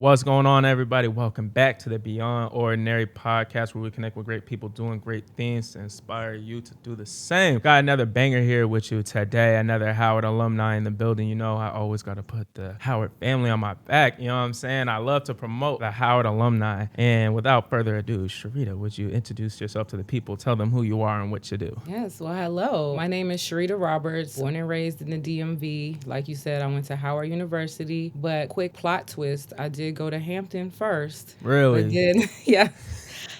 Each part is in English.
What's going on, everybody? Welcome back to the Beyond Ordinary podcast, where we connect with great people doing great things to inspire you to do the same. Got another banger here with you today, another Howard alumni in the building. You know, I always got to put the Howard family on my back. You know what I'm saying? I love to promote the Howard alumni. And without further ado, Sherita, would you introduce yourself to the people? Tell them who you are and what you do. Yes, well, hello. My name is Sherita Roberts, born and raised in the DMV. Like you said, I went to Howard University, but quick plot twist, I did go to Hampton first. But Really? then, yeah,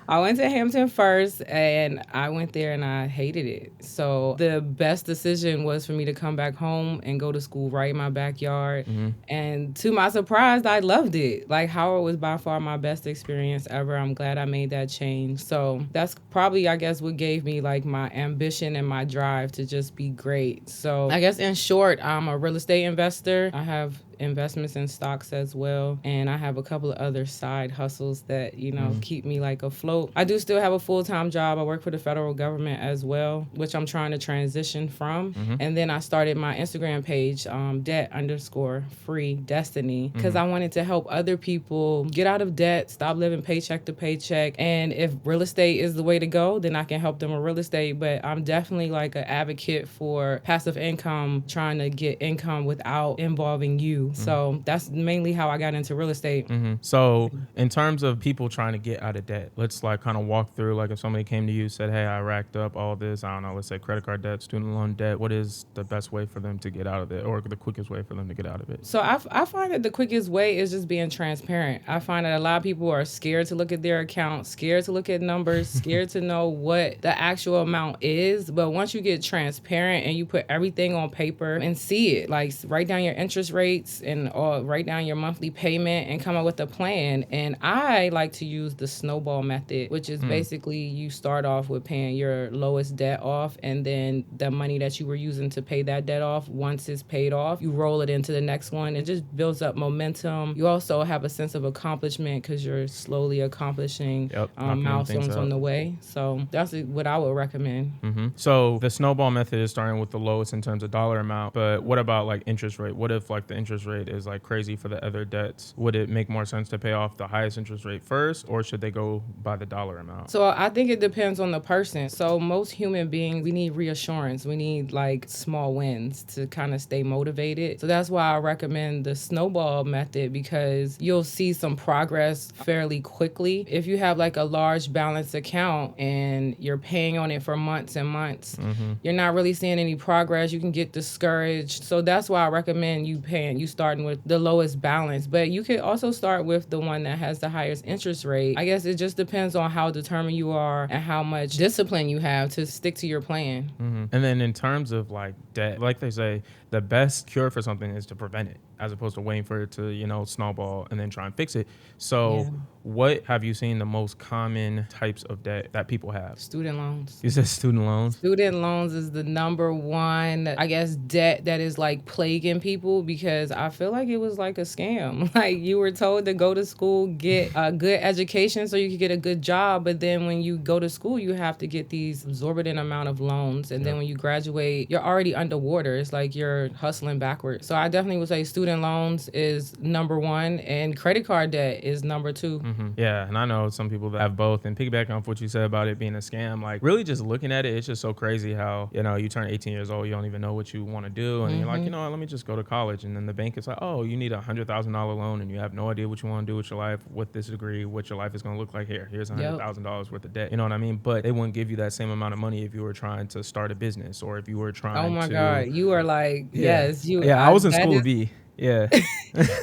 I went to Hampton first and I went there and I hated it. So the best decision was for me to come back home and go to school right in my backyard. And to my surprise, I loved it. Like Howard was by far my best experience ever. I'm glad I made that change. So that's probably, I guess, what gave me like my ambition and my drive to just be great. So I guess in short, I'm a real estate investor. I have investments in stocks as well, and I have a couple of other side hustles that keep me like afloat. I do still have a full-time job. I work for the federal government as well, which I'm trying to transition from. And then I started my Instagram page, debt_free destiny, because I wanted to help other people get out of debt, stop living paycheck to paycheck. And if real estate is the way to go, then I can help them with real estate. But I'm definitely like an advocate for passive income, trying to get income without involving you. So that's mainly how I got into real estate. So in terms of people trying to get out of debt, let's like kind of walk through, like if somebody came to you, said, hey, I racked up all this, I don't know, let's say credit card debt, student loan debt. What is the best way for them to get out of it, or the quickest way for them to get out of it? So I find that the quickest way is just being transparent. I find that a lot of people are scared to look at their account, scared to look at numbers, scared to know what the actual amount is. But once you get transparent and you put everything on paper and see it, like write down your interest rates and write down your monthly payment and come up with a plan. And I like to use the snowball method, which is basically you start off with paying your lowest debt off, and then the money that you were using to pay that debt off, once it's paid off, you roll it into the next one. It just builds up momentum. You also have a sense of accomplishment because you're slowly accomplishing milestones on the way. So that's what I would recommend. So the snowball method is starting with the lowest in terms of dollar amount, but what about like interest rate? What if like the interest rate is like crazy for the other debts? Would it make more sense to pay off the highest interest rate first, or should they go by the dollar amount? So I think it depends on the person. So most human beings, we need reassurance. We need like small wins to kind of stay motivated. So that's why I recommend the snowball method, because you'll see some progress fairly quickly. If you have like a large balance account and you're paying on it for months and months, you're not really seeing any progress. You can get discouraged. So that's why I recommend you starting with the lowest balance. But you could also start with the one that has the highest interest rate. I guess it just depends on how determined you are and how much discipline you have to stick to your plan. And then in terms of like debt, like they say, the best cure for something is to prevent it, as opposed to waiting for it to, snowball and then try and fix it. So what have you seen the most common types of debt that people have? Student loans. You said student loans? Student loans is the number one, I guess, debt that is like plaguing people, because I feel like it was like a scam. Like you were told to go to school, get a good education so you could get a good job. But then when you go to school, you have to get these exorbitant amount of loans. And then when you graduate, you're already underwater. It's like you're hustling backwards. So I definitely would say student loans is number one, and credit card debt is number two. Yeah, and I know some people that have both. And piggybacking off what you said about it being a scam, like really just looking at it, it's just so crazy how, you turn 18 years old, you don't even know what you want to do. And you're like, let me just go to college. And then the bank is like, oh, you need $100,000 loan and you have no idea what you want to do with your life, with this degree, what your life is going to look like. Here's $100,000 worth of debt. You know what I mean? But they wouldn't give you that same amount of money if you were trying to start a business, or if you were trying to... Oh my God. You are like, yes. I was in school B. Yeah.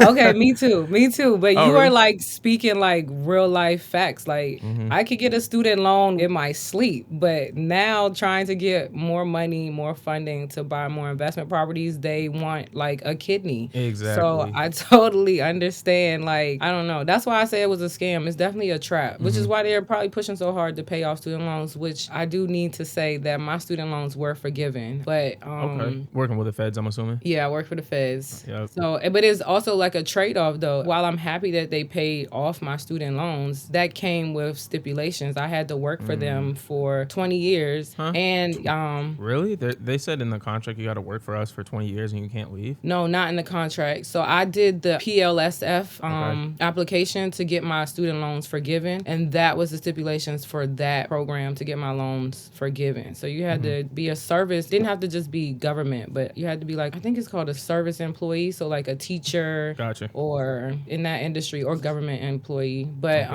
Okay, me too. But you really? are like speaking like real life facts. Like I could get a student loan in my sleep, but now trying to get more money, more funding to buy more investment properties, they want like a kidney. Exactly. So I totally understand. Like, I don't know. That's why I say it was a scam. It's definitely a trap, which is why they're probably pushing so hard to pay off student loans, which I do need to say that my student loans were forgiven. But okay. Working with the feds, I'm assuming? Yeah, I work for the feds. Yep. So So, but it's also like a trade-off though. While I'm happy that they paid off my student loans, that came with stipulations. I had to work for them for 20 years. Huh? And Really? They said in the contract you got to work for us for 20 years and you can't leave? no, not in the contract. So I did the PLSF application to get my student loans forgiven, and that was the stipulations for that program to get my loans forgiven. So you had to be a service, didn't have to just be government, but you had to be like, I think it's called a service employee, so like a teacher, Gotcha. or in that industry, or government employee. But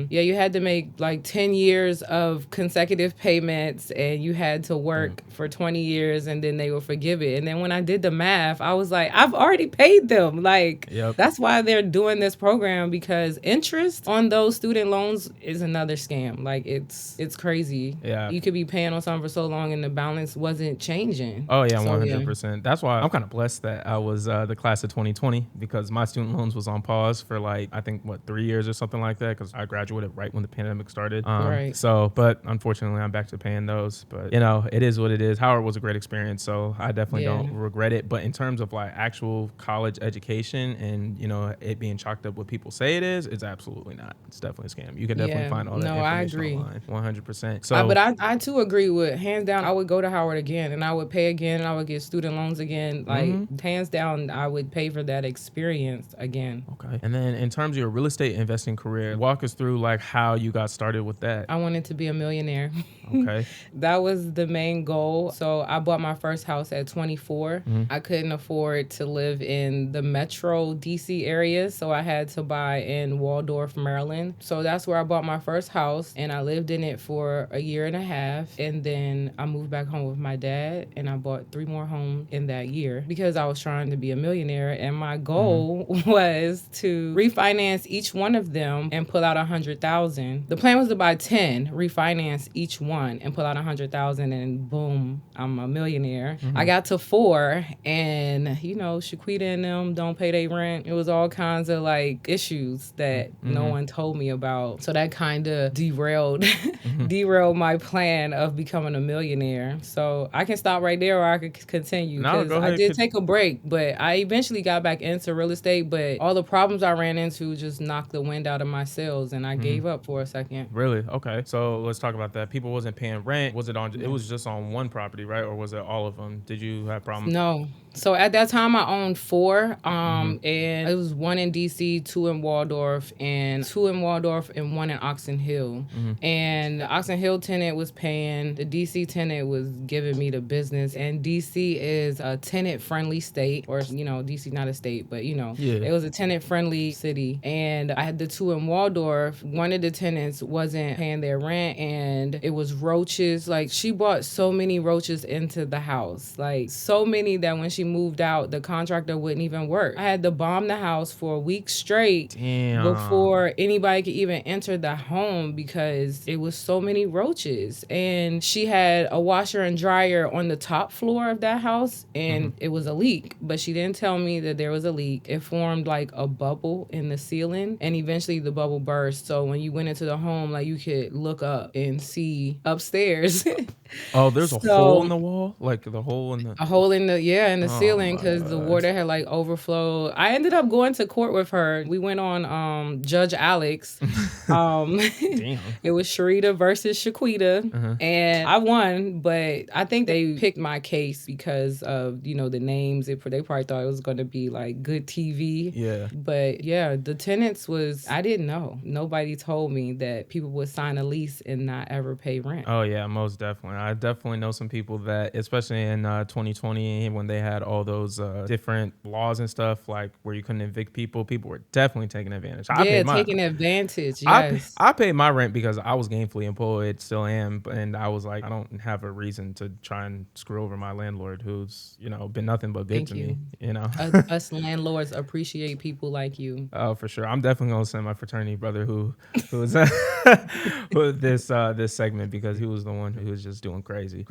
yeah, you had to make like 10 years of consecutive payments, and you had to work for 20 years, and then they will forgive it. And then when I did the math, I was like, I've already paid them. Like, that's why they're doing this program, because interest on those student loans is another scam. Like, it's crazy. Yeah. You could be paying on something for so long and the balance wasn't changing. Oh yeah, So, 100%. That's why I'm kind of blessed that I was the class of 2020, because my student loans was on pause for like, I think 3 years or something like that, because I graduated right when the pandemic started. Right. So, but unfortunately I'm back to paying those, but you know, it is what it is. Howard was a great experience, so I definitely don't regret it. But in terms of like actual college education and, you know, it being chalked up what people say it is, it's absolutely not. It's definitely a scam. You can definitely find all that information online. 100%. So, but I too agree with, hands down, I would go to Howard again, and I would pay again, and I would get student loans again. Like, hands down, I would pay for that experience again. Okay. And then in terms of your real estate investing career, walk us through like how you got started with that. I wanted to be a millionaire. Okay. That was the main goal. So I bought my first house at 24. I couldn't afford to live in the metro DC area, so I had to buy in Waldorf, Maryland. So that's where I bought my first house, and I lived in it for a year and a half. And then I moved back home with my dad, and I bought 3 more homes in that year because I was trying to be a millionaire. And my goal was to refinance each one of them and pull out $100,000. The plan was to buy 10, refinance each one, and pull out $100,000, and boom, I'm a millionaire. I got to 4, and you know, Shaquita and them don't pay their rent. It was all kinds of like issues that no one told me about. So that kind of derailed my plan of becoming a millionaire. So I can stop right there, or I could continue. No, go ahead. I did take a break, but I eventually got back into real estate. But all the problems I ran into just knocked the wind out of my sails, and I gave up for a second. Really? Okay. So let's talk about that. People wasn't paying rent. Was it on? It was just on one property, right? Or was it all of them? Did you have problems? No. So at that time, I owned 4, and it was 1 in DC, 2 in Waldorf, and 2 in Waldorf, and 1 in Oxon Hill. And the Oxon Hill tenant was paying, the DC tenant was giving me the business. And DC is a tenant-friendly state, or you know, DC not a state, but you know, it was a tenant-friendly city. And I had the 2 in Waldorf. One of the tenants wasn't paying their rent, and it was roaches. Like, she brought so many roaches into the house, like so many that when she moved out, the contractor wouldn't even work. I had to bomb the house for a week straight before anybody could even enter the home because it was so many roaches. And she had a washer and dryer on the top floor of that house, and it was a leak, but she didn't tell me that there was a leak. It formed like a bubble in the ceiling, and eventually the bubble burst. So when you went into the home, like, you could look up and see upstairs. Oh, there's a hole in the wall? Like the hole in the... A hole in the ceiling, because the water had like overflowed. I ended up going to court with her. We went on Judge Alex. Damn. It was Sherita versus Shaquita, and I won, but I think they picked my case because of, you know, the names. They probably thought it was going to be like good TV. Yeah. But yeah, the tenants was, I didn't know. Nobody told me that people would sign a lease and not ever pay rent. Oh yeah, most definitely. I definitely know some people that, especially in 2020, when they had all those different laws and stuff, like where you couldn't evict people were definitely taking advantage. Taking advantage, yes. I paid my rent because I was gainfully employed, still am, and I was like, I don't have a reason to try and screw over my landlord, who's, you know, been nothing but good to me, you know. Us landlords appreciate people like you. Oh, for sure. I'm definitely gonna send my fraternity brother who was with this segment, because he was the one who was just doing crazy.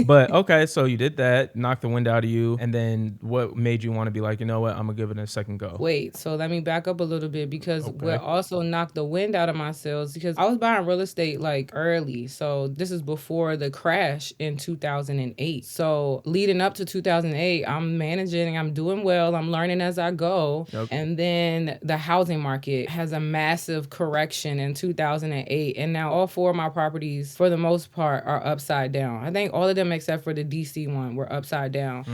But okay, so you did that, knocked the wind out of you. you? And then what made you want to be like, you know what, I'm gonna give it a second go? Wait, so let me back up a little bit because Okay. what also knocked the wind out of my sails, because I was buying real estate like early. So this is before the crash in 2008. So leading up to 2008, I'm managing, I'm doing well, I'm learning as I go. Yep. And then the housing market has a massive correction in 2008. And now all four of my properties, for the most part, are upside down. I think all of them except for the DC one were upside down.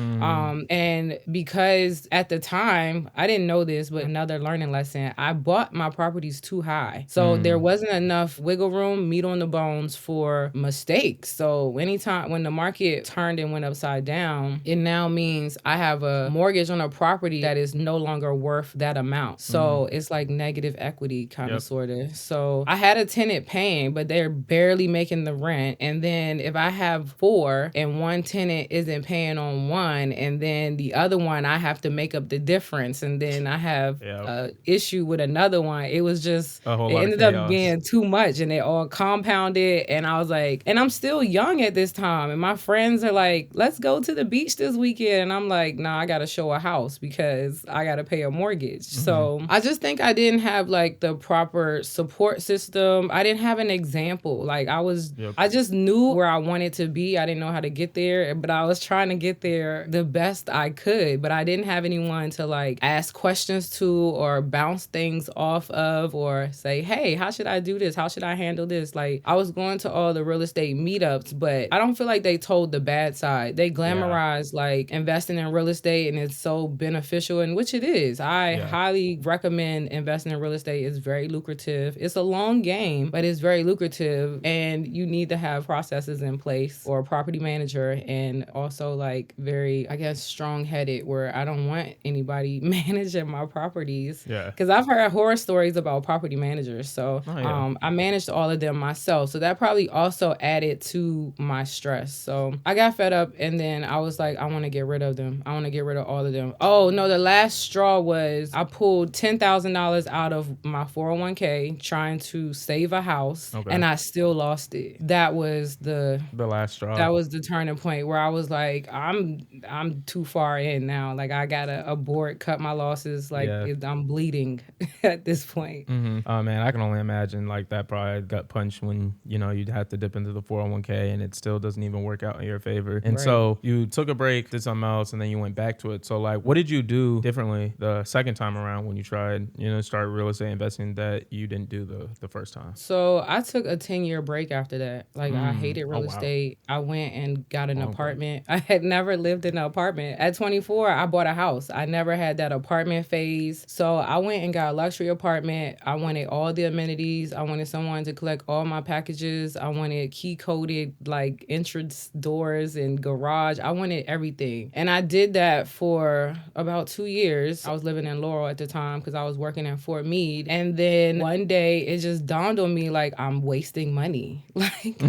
And because at the time, I didn't know this, but another learning lesson, I bought my properties too high. So there wasn't enough wiggle room, meat on the bones for mistakes. So anytime when the market turned and went upside down, it now means I have a mortgage on a property that is no longer worth that amount. So it's like negative equity kind of sort of. So I had a tenant paying, but they're barely making the rent. And then if I have four and one tenant isn't paying on one, and then the other one, I have to make up the difference. And then I have a issue with another one. It was just, A whole it lot of ended up chaos. being too much, and it all compounded. And I was like, and I'm still young at this time. And my friends are like, let's go to the beach this weekend. And I'm like, nah, I got to show a house because I got to pay a mortgage. So I just think I didn't have like the proper support system. I didn't have an example. Like I just knew where I wanted to be. I didn't know how to get there, but I was trying to get there the best I could. But I didn't have anyone to like ask questions to or bounce things off of or say, hey, how should I do this? How should I handle this? Like I was going to all the real estate meetups, but I don't feel like they told the bad side. They glamorized like investing in real estate and it's so beneficial, and which it is. I highly recommend investing in real estate. It's very lucrative. It's a long game, but it's very lucrative, and you need to have processes in place or a property manager, and also like very, I guess, strong-headed where I don't want anybody managing my properties. Yeah. Because I've heard horror stories about property managers. So I managed all of them myself. So that probably also added to my stress. So I got fed up, and then I was like, I want to get rid of them. I want to get rid of all of them. Oh, no, the last straw was I pulled $10,000 out of my 401k trying to save a house, and I still lost it. That was the last straw. That was the turning point where I was like, I'm too far in now. Like I gotta abort, cut my losses. Like I'm bleeding at this point. Oh man, I can only imagine like that probably gut punch when you'd have to dip into the 401k and it still doesn't even work out in your favor. And so you took a break, did something else, and then you went back to it. So like, what did you do differently the second time around when you tried start real estate investing that you didn't do the first time? So I took a 10-year break after that. Like I hated real estate. I went and got an apartment. I had never lived in an apartment. At 24, I bought a house. I never had that apartment phase. So I went and got a luxury apartment. I wanted all the amenities. I wanted someone to collect all my packages. I wanted key coded like entrance doors and garage. I wanted everything. And I did that for about 2 years. I was living in Laurel at the time because I was working in Fort Meade. And then one day it just dawned on me like I'm wasting money. Like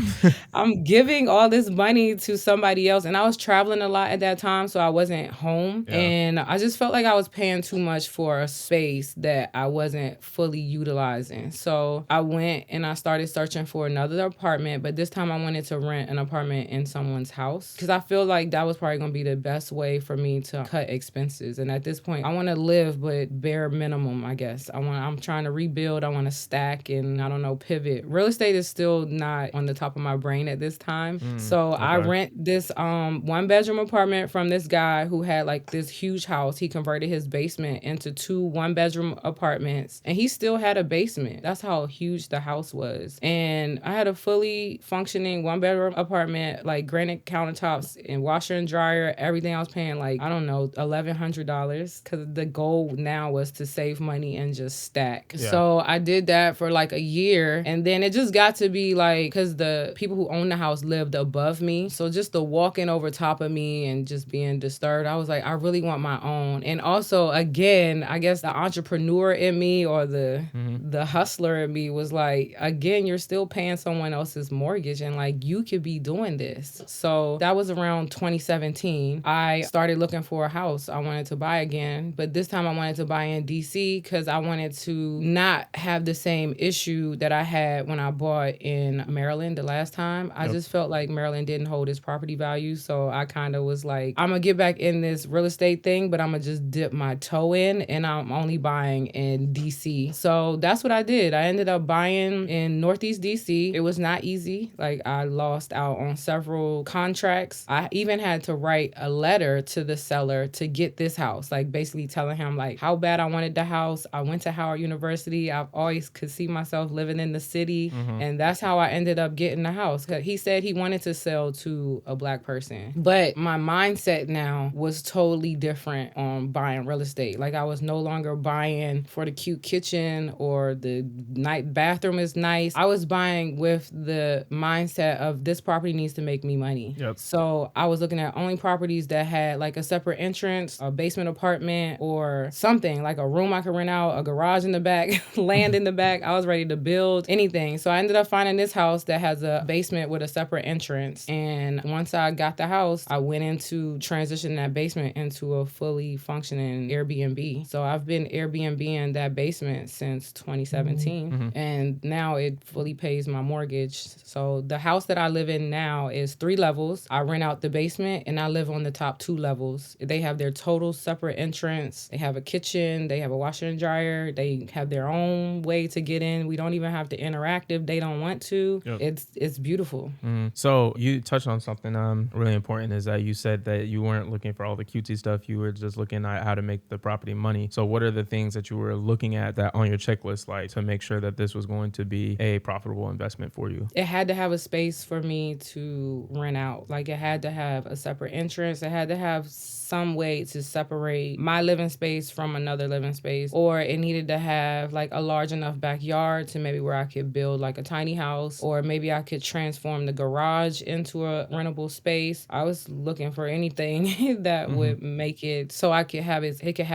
I'm giving all this money to somebody else. And I was traveling a lot at that time, so I wasn't home. And I just felt like I was paying too much for a space that I wasn't fully utilizing. So I went and I started searching for another apartment, but this time I wanted to rent an apartment in someone's house because I feel like that was probably going to be the best way for me to cut expenses. And at this point, I want to live, but bare minimum, I guess. I'm trying to rebuild. I want to stack and I don't know, pivot. Real estate is still not on the top of my brain at this time. So I rent this 1-bedroom apartment from this guy who had like this huge house. He converted his basement into 2 1-bedroom apartments, and he still had a basement. That's how huge the house was. And I had a fully functioning 1-bedroom apartment, like granite countertops and washer and dryer, everything. I was paying like, I don't know, $1,100 because the goal now was to save money and just stack. So I did that for like a year, and then it just got to be like, because the people who owned the house lived above me, so just the walking over top of me and just being disturbed, I was like, I really want my own. And also, again, I guess the entrepreneur in me or the hustler in me was like, again, you're still paying someone else's mortgage and like you could be doing this. So that was around 2017. I started looking for a house I wanted to buy again, but this time I wanted to buy in DC because I wanted to not have the same issue that I had when I bought in Maryland the last time. I just felt like Maryland didn't hold its property value, so I kind of was like, I'm going to get back in this real estate thing, but I'm going to just dip my toe in, and I'm only buying in DC. So that's what I did. I ended up buying in Northeast DC. It was not easy. Like, I lost out on several contracts. I even had to write a letter to the seller to get this house, like basically telling him like how bad I wanted the house. I went to Howard University. I've always could see myself living in the city. And that's how I ended up getting the house. He said he wanted to sell to a Black person. But my mindset now was totally different on buying real estate. Like, I was no longer buying for the cute kitchen or the night bathroom is nice. I was buying with the mindset of this property needs to make me money. Yep. So I was looking at only properties that had like a separate entrance, a basement apartment, or something like a room I could rent out, a garage in the back, land in the back. I was ready to build anything. So I ended up finding this house that has a basement with a separate entrance. And once I got the house, I went into transition that basement into a fully functioning Airbnb. So I've been Airbnb-ing that basement since 2017. And now it fully pays my mortgage. So the house that I live in now is 3 levels. I rent out the basement and I live on the top 2 levels. They have their total separate entrance. They have a kitchen. They have a washer and dryer. They have their own way to get in. We don't even have to interact if they don't want to. Yep. It's beautiful. So you touched on something really important, is that you said that you weren't looking for all the cutesy stuff. You were just looking at how to make the property money. So what are the things that you were looking at that on your checklist, like to make sure that this was going to be a profitable investment for you? It had to have a space for me to rent out. Like, it had to have a separate entrance. It had to have some way to separate my living space from another living space, or it needed to have like a large enough backyard to maybe where I could build like a tiny house, or maybe I could transform the garage into a rentable space. I was looking for anything that would make it so it could have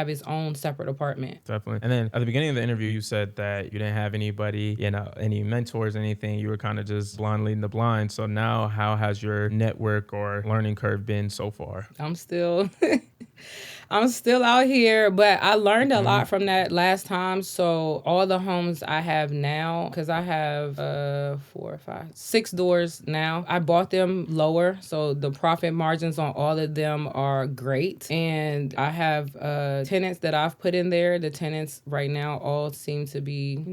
its own separate apartment. Definitely. And then at the beginning of the interview, you said that you didn't have anybody, any mentors, anything. You were kind of just blind leading the blind. So now how has your network or learning curve been so far? I'm still out here, but I learned a lot from that last time. So all the homes I have now, because I have 4, 5, 6 doors now, I bought them lower. So the profit margins on all of them are great. And I have tenants that I've put in there. The tenants right now all seem to be,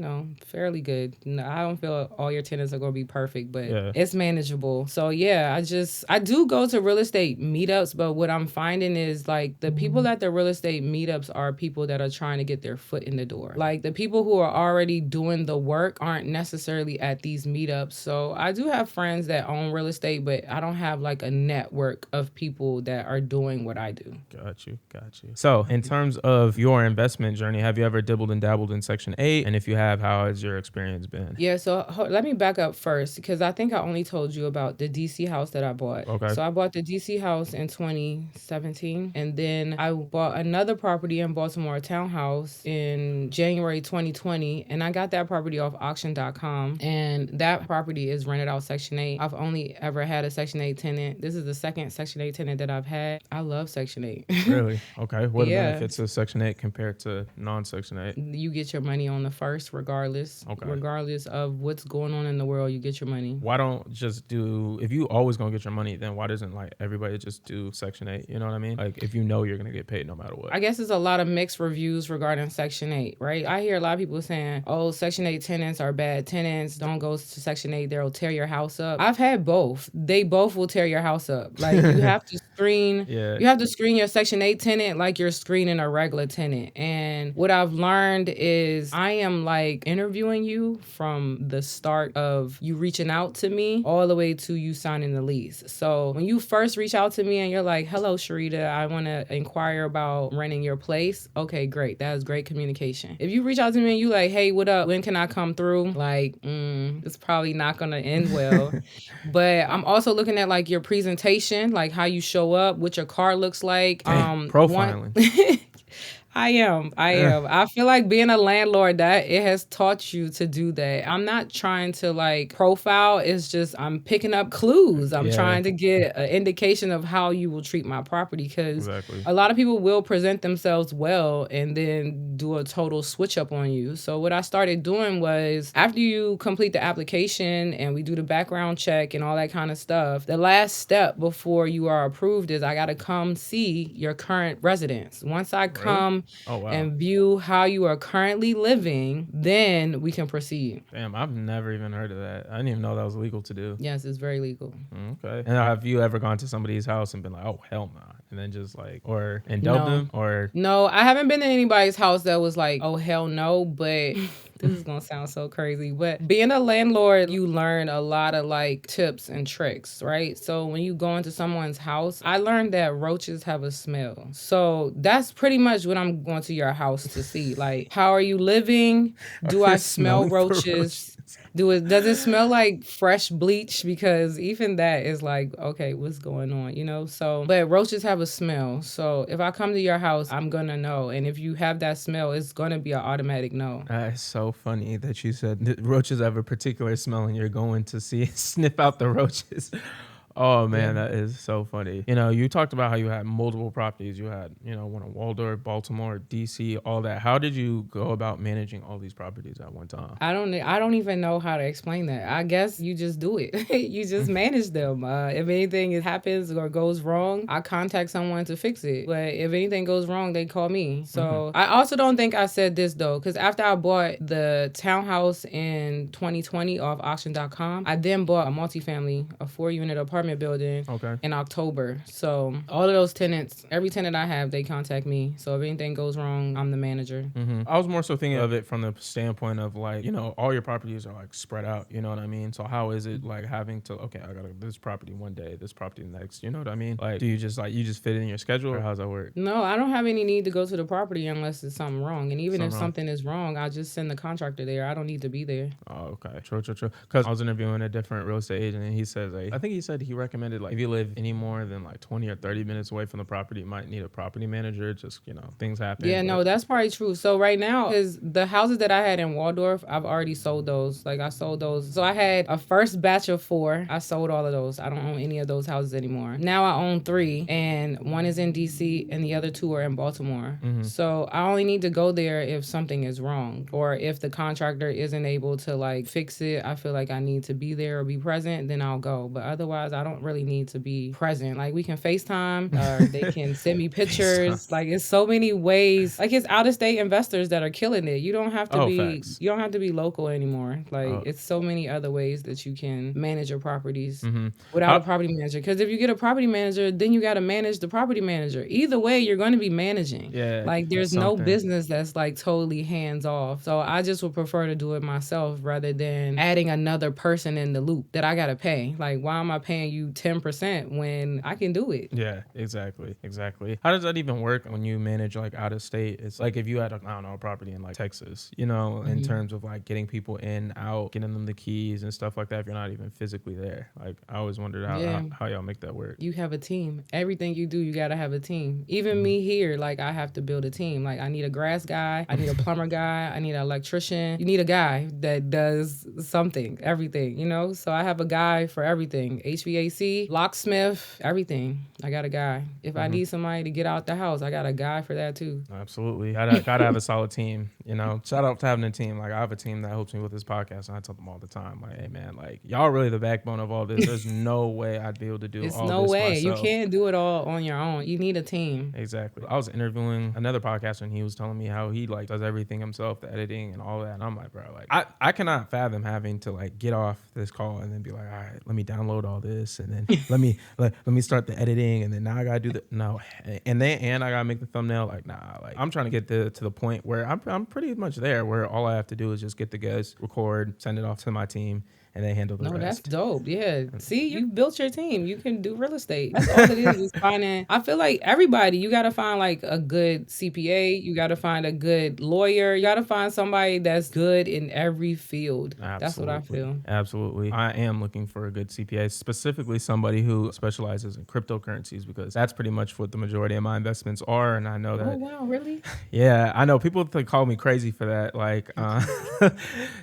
fairly good. I don't feel all your tenants are going to be perfect, but it's manageable. So yeah, I do go to real estate meetups, but what I'm finding is like the people at the real estate meetups are people that are trying to get their foot in the door. Like, the people who are already doing the work aren't necessarily at these meetups. So I do have friends that own real estate, but I don't have like a network of people that are doing what I do. Got you. So in terms of your investment journey, have you ever dibbled and dabbled in Section 8? And if you have, how has your experience been? Yeah, so let me back up first, because I think I only told you about the DC house that I bought. Okay. So I bought the DC house in 2017, and then I bought another property in Baltimore, a townhouse, in January 2020, and I got that property off auction.com, and that property is rented out Section 8. I've only ever had a Section 8 tenant. This is the second Section 8 tenant that I've had. I love Section 8. Really? Okay. What are the benefits of Section 8 compared to non-Section 8? You get your money on the first regardless. Okay. Regardless of what's going on in the world, you get your money. Why don't just if you always gonna get your money, then why doesn't like everybody just do Section 8? You know what I mean? Like, if you know you're gonna get paid no matter what. I guess there's a lot of mixed reviews regarding Section 8, right? I hear a lot of people saying, oh, Section 8 tenants are bad tenants. Don't go to Section 8. They'll tear your house up. I've had both. They both will tear your house up. Like, you have to screen. You have to screen your Section 8 tenant like you're screening a regular tenant. And what I've learned is I am like interviewing you from the start of you reaching out to me all the way to you signing the lease. So when you first reach out to me and you're like, hello, Sherita, I want to inquire about renting your place. Okay, great. That is great communication. If you reach out to me and you like, hey, what up? When can I come through? Like, it's probably not going to end well. But I'm also looking at like your presentation, like how you show up, what your car looks like. Profiling. I am. I am. I feel like being a landlord, that it has taught you to do that. I'm not trying to like profile. It's just I'm picking up clues. I'm Yeah, trying to get an indication of how you will treat my property because exactly. a lot of people will present themselves well and then do a total switch up on you. So what I started doing was after you complete the application and we do the background check and all that kind of stuff, the last step before you are approved is I got to come see your current residence. Once I Really? come Oh, wow. and view how you are currently living, then we can proceed. Damn, I've never even heard of that. I didn't even know that was legal to do. Yes, it's very legal. Okay. And have you ever gone to somebody's house and been like, oh, hell nah, and then just like, or, and dubbed No. them, or? No, I haven't been to anybody's house that was like, oh, hell no. But this is going to sound so crazy. But being a landlord, you learn a lot of like tips and tricks, right? So when you go into someone's house, I learned that roaches have a smell. So that's pretty much what I'm going to your house to see. Like, how are you living? Do I smell Smelling for roaches? Does it smell like fresh bleach? Because even that is like, okay, what's going on, you know? So, but roaches have a smell. So if I come to your house, I'm gonna know. And if you have that smell, it's gonna be an automatic no. It's so funny that you said that roaches have a particular smell and you're going to see sniff out the roaches. Oh man, Yeah. that is so funny. You know, you talked about how you had multiple properties. You had, you know, one in Waldorf, Baltimore, DC, all that. How did you go about managing all these properties at one time? I don't even know how to explain that. I guess you just do it. You just manage them. If anything happens or goes wrong, I contact someone to fix it. But if anything goes wrong, they call me. So I also don't think I said this though, because after I bought the townhouse in 2020 off auction.com, I then bought a multifamily, a 4-unit apartment building in October. So all of those tenants, every tenant I have, they contact me. So if anything goes wrong, I'm the manager. I was more so thinking of it from the standpoint of like, you know, all your properties are like spread out, you know what I mean? So how is it like having to, okay, I got this property one day, this property next, you know what I mean? Like, do you just like, you just fit in your schedule or how's that work? No, I don't have any need to go to the property unless it's something wrong. And even if something is wrong, I just send the contractor there. I don't need to be there. Oh, okay. True. Because I was interviewing a different real estate agent and he says, like, I think he said he recommended like if you live any more than like 20 or 30 minutes away from the property, you might need a property manager. Just, you know, things happen. Yeah, no, that's probably true. So right now, because the houses that I had in Waldorf, I've already sold those. Like I sold those. So I had a first batch of 4. I sold all of those. I don't own any of those houses anymore. Now I own 3 and one is in DC and the other 2 are in Baltimore. So I only need to go there if something is wrong or if the contractor isn't able to like fix it. I feel like I need to be there or be present, then I'll go. But otherwise, I don't really need to be present. Like we can FaceTime or they can send me pictures. Like it's so many ways. Like it's out of state investors that are killing it. You don't have to facts. you don't have to be local anymore. Like it's so many other ways that you can manage your properties without a property manager. Because if you get a property manager, then you got to manage the property manager. Either way, you're going to be managing. Yeah. Like there's no business that's like totally hands off. So I just would prefer to do it myself rather than adding another person in the loop that I got to pay. Like why am I paying you 10% when I can do it? Yeah, exactly. How does that even work when you manage like out of state? It's like if you had a property in like Texas, you know, in terms of like getting people in, out, getting them the keys and stuff like that if you're not even physically there. Like I always wondered how y'all make that work. You have a team. Everything you do, you got to have a team. Even me here, like I have to build a team. Like I need a grass guy, I need a plumber guy, I need an electrician. You need a guy that does something, everything, you know? So I have a guy for everything. HVAC, locksmith, everything. I got a guy. If I need somebody to get out the house, I got a guy for that too. Absolutely. Gotta have a solid team, you know. Shout out to having a team. Like I have a team that helps me with this podcast and I tell them all the time, like, hey man, like y'all really the backbone of all this. There's no way I'd be able to do It's all no this way. myself. You can't do it all on your own. You need a team. Exactly. I was interviewing another podcaster and he was telling me how he like does everything himself, the editing and all that. And I'm like, bro, like I cannot fathom having to like get off this call and then be like, all right, let me download all this and then let me start the editing and then now I gotta do and I gotta make the thumbnail. Like, nah, like I'm trying to get to the point where I'm pretty much there where all I have to do is just get the guests, record, send it off to my team. and they handle the No, that's rest. dope. Yeah. See, you built your team. You can do real estate. That's all it is finding. I feel like everybody, you got to find like a good CPA. You got to find a good lawyer. You got to find somebody that's good in every field. That's what I feel. Absolutely. I am looking for a good CPA, specifically somebody who specializes in cryptocurrencies, because that's pretty much what the majority of my investments are. And I know that. Oh, wow. Really? Yeah, I know people call me crazy for that. Like,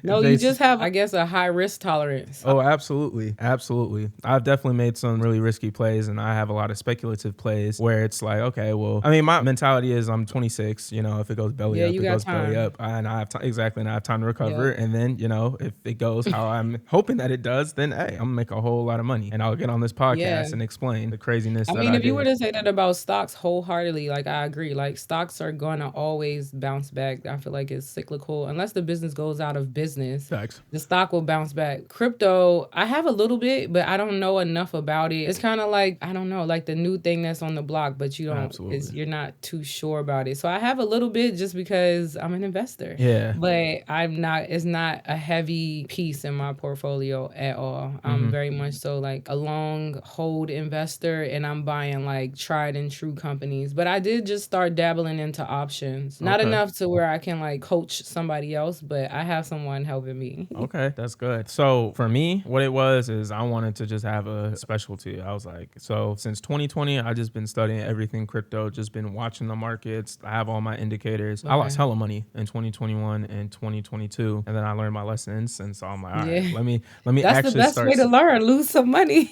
no, you just have, I guess, a high risk tolerance. Oh, absolutely. Absolutely. I've definitely made some really risky plays, and I have a lot of speculative plays where it's like, okay, well, I mean, my mentality is I'm 26, if it goes belly up, it goes belly up. And I have exactly, and I have time to recover. And then, if it goes how I'm hoping that it does, then, hey, I'm gonna make a whole lot of money. And I'll get on this podcast and explain the craziness that I if you were to say that about stocks wholeheartedly, like I agree, like stocks are gonna always bounce back. I feel like it's cyclical. Unless the business goes out of business, the stock will bounce back. Crypto, I have a little bit, but I don't know enough about it. It's kind of like, I don't know, like the new thing that's on the block, but you don't, you're not too sure about it. So I have a little bit just because I'm an investor. Yeah. But it's not a heavy piece in my portfolio at all. I'm very much so like a long hold investor, and I'm buying like tried and true companies. But I did just start dabbling into options. Not enough to where I can like coach somebody else, but I have someone helping me. Okay, that's good. So for me, what it was is I wanted to just have a specialty. I was like, so since 2020, I've just been studying everything crypto, just been watching the markets. I have all my indicators. I lost hella money in 2021 and 2022, and then I learned my lessons. And so I'm like, all right, let me That's actually the best way to learn. Lose some money.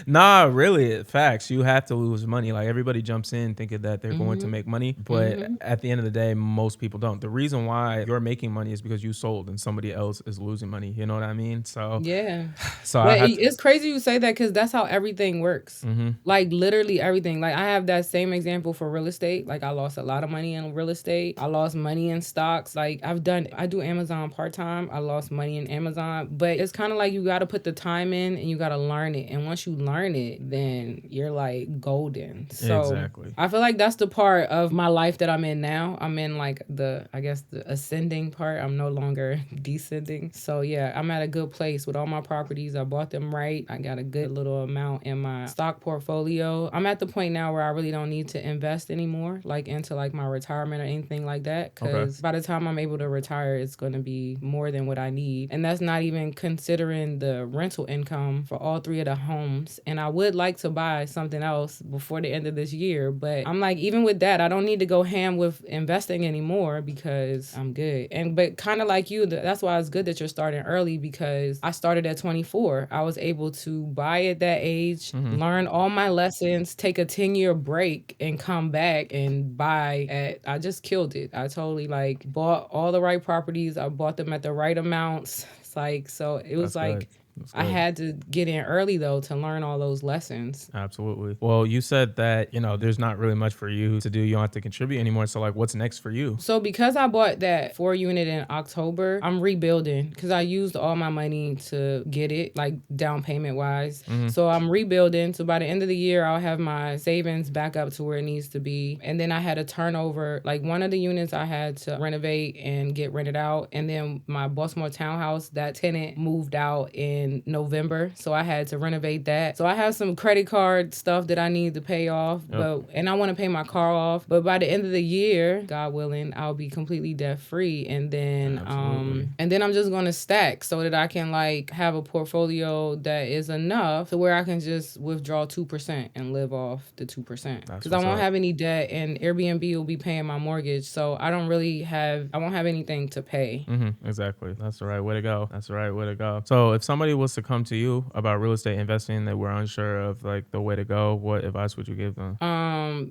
Nah, really, facts. You have to lose money. Like everybody jumps in thinking that they're going to make money, but at the end of the day, most people don't. The reason why you're making money is because you sold and somebody else is losing money. You know what I mean? So yeah. So but it's crazy you say that, because that's how everything works. Like literally everything. Like I have that same example for real estate. Like I lost a lot of money in real estate. I lost money in stocks. Like I do Amazon part-time. I lost money in Amazon, but it's kind of like you got to put the time in and you got to learn it. And once you learn it, then you're like golden. So I feel like that's the part of my life that I'm in now. I'm in like the ascending part. I'm no longer descending. So yeah, I'm at a good place with all my properties. I bought them right. I got a good little amount in my stock portfolio. I'm at the point now where I really don't need to invest anymore, like into like my retirement or anything like that. Because by the time I'm able to retire, it's going to be more than what I need. And that's not even considering the rental income for all three of the homes. And I would like to buy something else before the end of this year. But I'm like, even with that, I don't need to go ham with investing anymore because I'm good. But kind of like you, that's why it's good that you're starting early, because I started at 24. I was able to buy at that age, learn all my lessons, take a 10-year break, and come back and buy I just killed it. I totally like bought all the right properties. I bought them at the right amounts. It's like, so it was like, I had to get in early though to learn all those lessons. Absolutely. Well, you said that, there's not really much for you to do. You don't have to contribute anymore. So like, what's next for you? So because I bought that 4-unit in October, I'm rebuilding because I used all my money to get it, like down payment wise. So I'm rebuilding. So by the end of the year, I'll have my savings back up to where it needs to be. And then I had a turnover, like one of the units I had to renovate and get rented out. And then my Baltimore townhouse, that tenant moved out in November, so I had to renovate that. So I have some credit card stuff that I need to pay off, and I want to pay my car off. But by the end of the year, God willing, I'll be completely debt free, and then I'm just gonna stack so that I can like have a portfolio that is enough to where I can just withdraw 2% and live off the 2% because I won't have any debt, and Airbnb will be paying my mortgage, so I won't have anything to pay. Exactly. That's the right way to go. So if somebody was to come to you about real estate investing that we're unsure of like the way to go, what advice would you give them?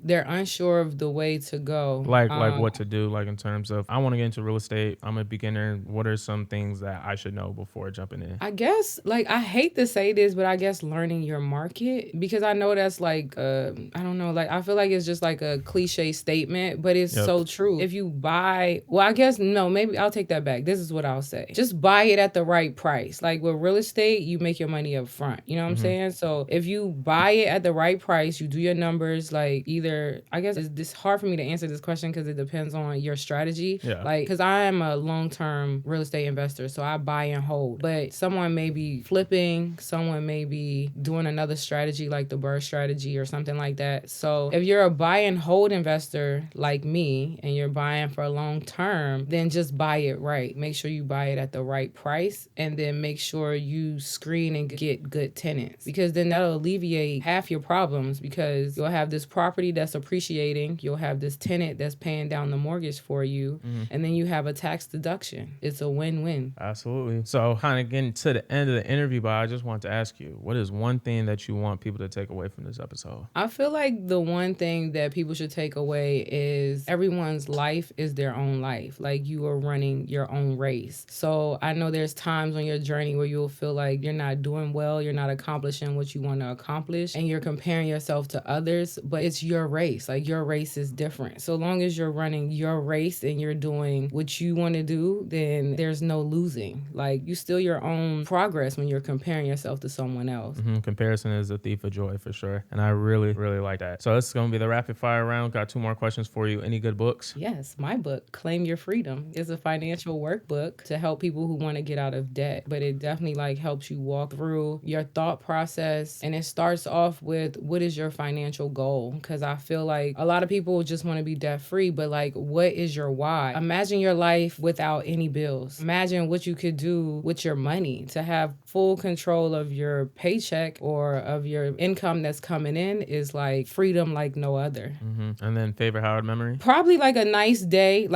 They're unsure of the way to go. Like what to do, like in terms of, I want to get into real estate, I'm a beginner. What are some things that I should know before jumping in? I guess, like, I hate to say this, but I guess learning your market, because I know that's like, I don't know, like, I feel like it's just like a cliche statement, but it's so true. If you buy, well, I guess, no, maybe I'll take that back. This is what I'll say. Just buy it at the right price. Like with real estate, estate, you make your money up front. You know what I'm saying? So if you buy it at the right price, you do your numbers, like either, I guess it's hard for me to answer this question because it depends on your strategy. Yeah. Like, because I am a long-term real estate investor, so I buy and hold. But someone may be flipping, someone may be doing another strategy like the BRRRR strategy or something like that. So if you're a buy and hold investor like me and you're buying for a long term, then just buy it right. Make sure you buy it at the right price, and then make sure you screen and get good tenants, because then that'll alleviate half your problems, because you'll have this property that's appreciating, you'll have this tenant that's paying down the mortgage for you, and then you have a tax deduction. It's a win-win. Absolutely. So kind of getting to the end of the interview, but I just want to ask you, what is one thing that you want people to take away from this episode? I feel like the one thing that people should take away is everyone's life is their own life. Like, you are running your own race. So I know there's times on your journey where you'll feel like you're not doing well, you're not accomplishing what you want to accomplish, and you're comparing yourself to others, but it's your race. Like, your race is different. So long as you're running your race and you're doing what you want to do, then there's no losing. Like, you still your own progress when you're comparing yourself to someone else. Comparison is a thief of joy, for sure. And I really, really like that. So this is going to be the rapid fire round. Got 2 more questions for you. Any good books? Yes, my book, Claim Your Freedom, is a financial workbook to help people who want to get out of debt. But it definitely helps you walk through your thought process. And it starts off with, what is your financial goal? Because I feel like a lot of people just want to be debt free, but what is your why? Imagine your life without any bills. Imagine what you could do with your money to have full control of your paycheck or of your income that's coming in is freedom like no other. And then favorite Howard memory? Probably a nice day.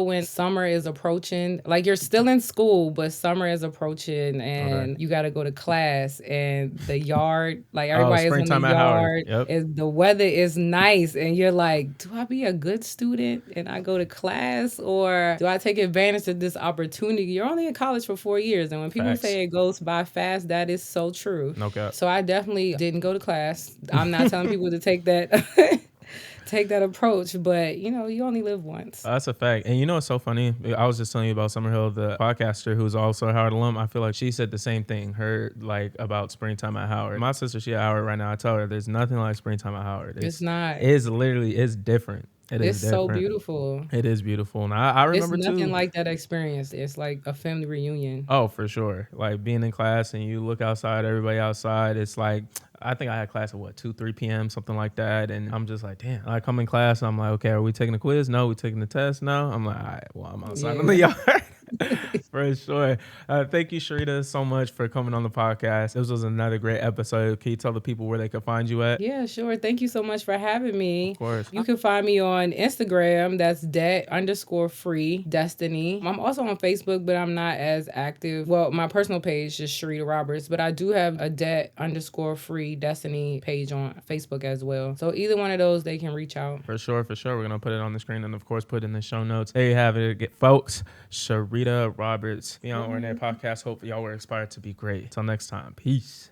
When summer is approaching, you're still in school, but summer is approaching and you got to go to class, and the yard, everybody is in the yard. Yep. The weather is nice, and you're like, do I be a good student and I go to class, or do I take advantage of this opportunity? You're only in college for 4 years, and when people say it goes by fast, that is so true. No cap. So I definitely didn't go to class. I'm not telling people to take that approach, but you only live once. That's a fact. And it's so funny. I was just telling you about Summerhill, the podcaster who's also a Howard alum. I feel like she said the same thing. Her about springtime at Howard. My sister, she at Howard right now. I tell her there's nothing like springtime at Howard. It's not. It's different. It's so beautiful. It is beautiful. And I remember it's too. nothing like that experience. It's like a family reunion. Oh, for sure. Being in class and you look outside, everybody outside. It's I think I had class at 2, 3 p.m., something like that. And I'm just damn. I come in class and I'm like, okay, are we taking a quiz? No. We taking the test? No. I'm like, all right, well, I'm outside in the yard. For sure. Thank you, Sherita, so much for coming on the podcast. This was another great episode. Can you tell the people where they can find you at? Yeah, sure. Thank you so much for having me. Of course. You can find me on Instagram. That's debt_free destiny. I'm also on Facebook, but I'm not as active. Well, my personal page is Sherita Roberts, but I do have a debt_free destiny page on Facebook as well. So either one of those, they can reach out. For sure. We're going to put it on the screen and, of course, put it in the show notes. There you have it, folks. Sherita Roberts, Beyond Ordinary Podcast. Hope y'all were inspired to be great. Until next time. Peace.